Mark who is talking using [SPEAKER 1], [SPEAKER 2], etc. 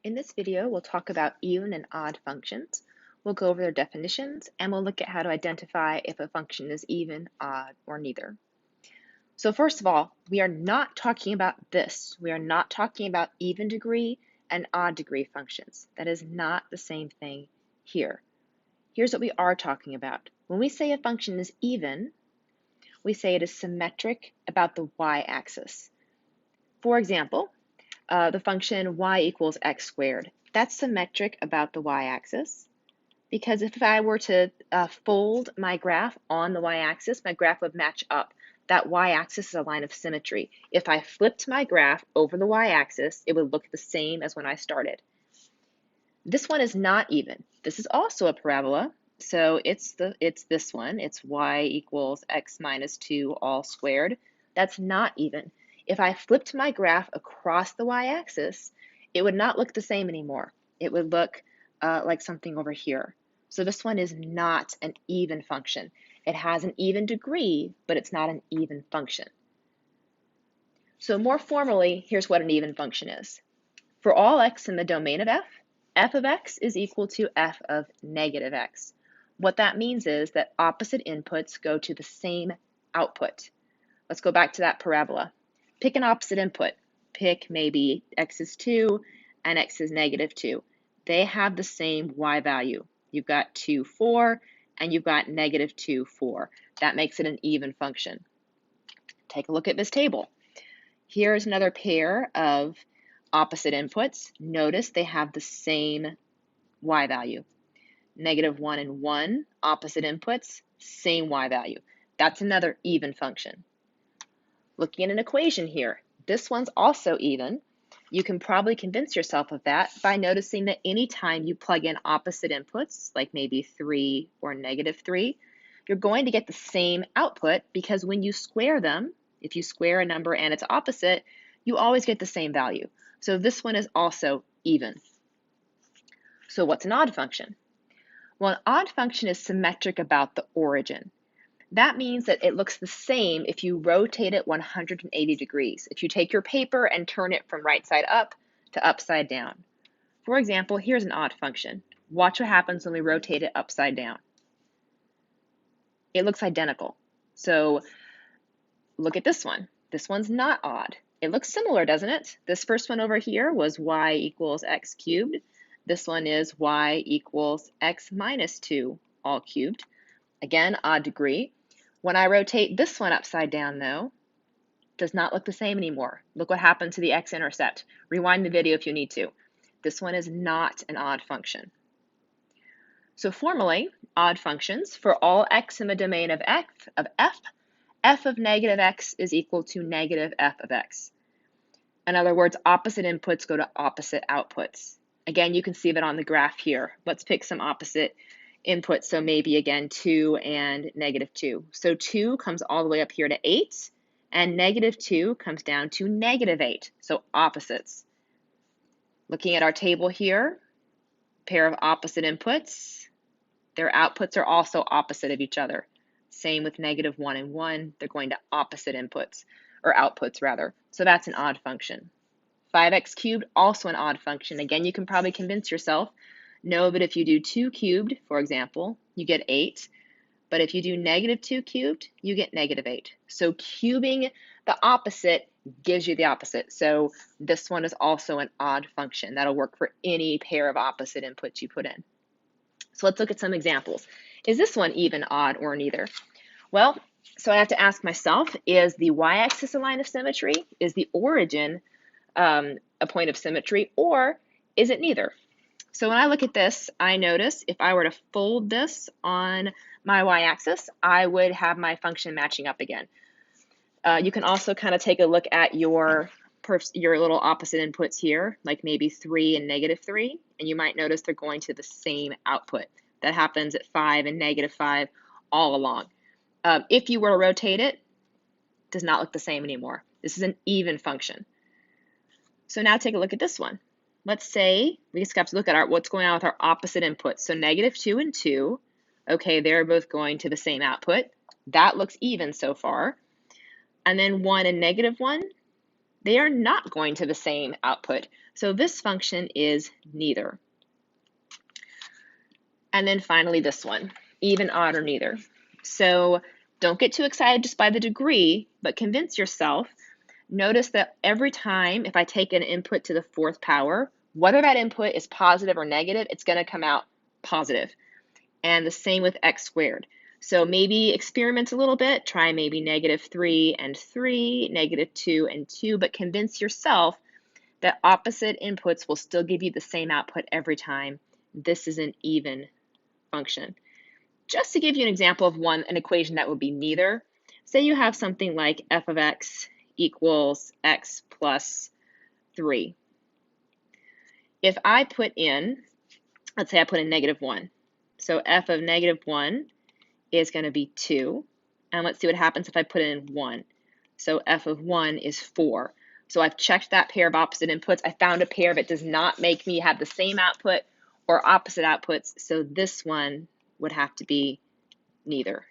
[SPEAKER 1] In this video, we'll talk about even and odd functions. We'll go over their definitions, and we'll look at how to identify if a function is even, odd, or neither. So first of all, we are not talking about this. We are not talking about even degree and odd degree functions. That is not the same thing here. Here's what we are talking about. When we say a function is even, we say it is symmetric about the y-axis. For example, the function y equals x squared. That's symmetric about the y-axis because if I were to fold my graph on the y-axis, my graph would match up. That y-axis is a line of symmetry. If I flipped my graph over the y-axis, it would look the same as when I started. This one is not even. This is also a parabola, so it's this one. It's y equals x minus 2 all squared. That's not even. If I flipped my graph across the y-axis, it would not look the same anymore. It would look like something over here. So this one is not an even function. It has an even degree, but it's not an even function. So more formally, here's what an even function is. For all x in the domain of f of x is equal to f of negative x. What that means is that opposite inputs go to the same output. Let's go back to that parabola. Pick an opposite input. Pick maybe x is 2 and x is negative 2. They have the same y value. You've got 2, 4, and you've got negative 2, 4. That makes it an even function. Take a look at this table. Here's another pair of opposite inputs. Notice they have the same y value. Negative 1 and 1, opposite inputs, same y value. That's another even function. Looking at an equation here, this one's also even. You can probably convince yourself of that by noticing that anytime you plug in opposite inputs, like maybe 3 or negative 3, you're going to get the same output because when you square them, if you square a number and its opposite, you always get the same value. So this one is also even. So what's an odd function? Well, an odd function is symmetric about the origin. That means that it looks the same if you rotate it 180 degrees. If you take your paper and turn it from right side up to upside down. For example, here's an odd function. Watch what happens when we rotate it upside down. It looks identical. So look at this one. This one's not odd. It looks similar, doesn't it? This first one over here was y equals x cubed. This one is y equals x minus 2 all cubed. Again, odd degree. When I rotate this one upside down, though, it does not look the same anymore. Look what happened to the x-intercept. Rewind the video if you need to. This one is not an odd function. So formally, odd functions, for all x in the domain of f, f of negative x is equal to negative f of x. In other words, opposite inputs go to opposite outputs. Again, you can see that on the graph here. Let's pick some opposite inputs. So maybe again 2 and negative 2. So 2 comes all the way up here to 8, and negative 2 comes down to negative 8. So opposites. Looking at our table here, pair of opposite inputs. Their outputs are also opposite of each other. Same with negative 1 and 1. They're going to opposite inputs, or outputs rather. So that's an odd function. 5x cubed, also an odd function. Again, you can probably convince yourself. Know that if you do 2 cubed, for example, you get 8. But if you do negative 2 cubed, you get negative 8. So cubing the opposite gives you the opposite. So this one is also an odd function. That'll work for any pair of opposite inputs you put in. So let's look at some examples. Is this one even, odd, or neither? Well, so I have to ask myself, is the y-axis a line of symmetry? Is the origin a point of symmetry, or is it neither? So when I look at this, I notice if I were to fold this on my y-axis, I would have my function matching up again. You can also kind of take a look at your little opposite inputs here, like maybe 3 and negative 3, and you might notice they're going to the same output. That happens at 5 and negative 5 all along. If you were to rotate it, it does not look the same anymore. This is an even function. So now take a look at this one. Let's say we just have to look at what's going on with our opposite inputs. So negative 2 and 2, okay, they're both going to the same output. That looks even so far. And then 1 and negative 1, they are not going to the same output. So this function is neither. And then finally this one, even, odd, or neither. So don't get too excited just by the degree, but convince yourself. Notice that every time if I take an input to the fourth power, whether that input is positive or negative, it's going to come out positive. And the same with x squared. So maybe experiment a little bit, try maybe -3 and 3, -2 and 2, but convince yourself that opposite inputs will still give you the same output every time. This is an even function. Just to give you an example of an equation that would be neither, say you have something like f of x equals x plus 3. If I put in, let's say I put in -1. So f of -1 is going to be 2. And let's see what happens if I put in 1. So f of 1 is 4. So I've checked that pair of opposite inputs. I found a pair that does not make me have the same output or opposite outputs. So this one would have to be neither.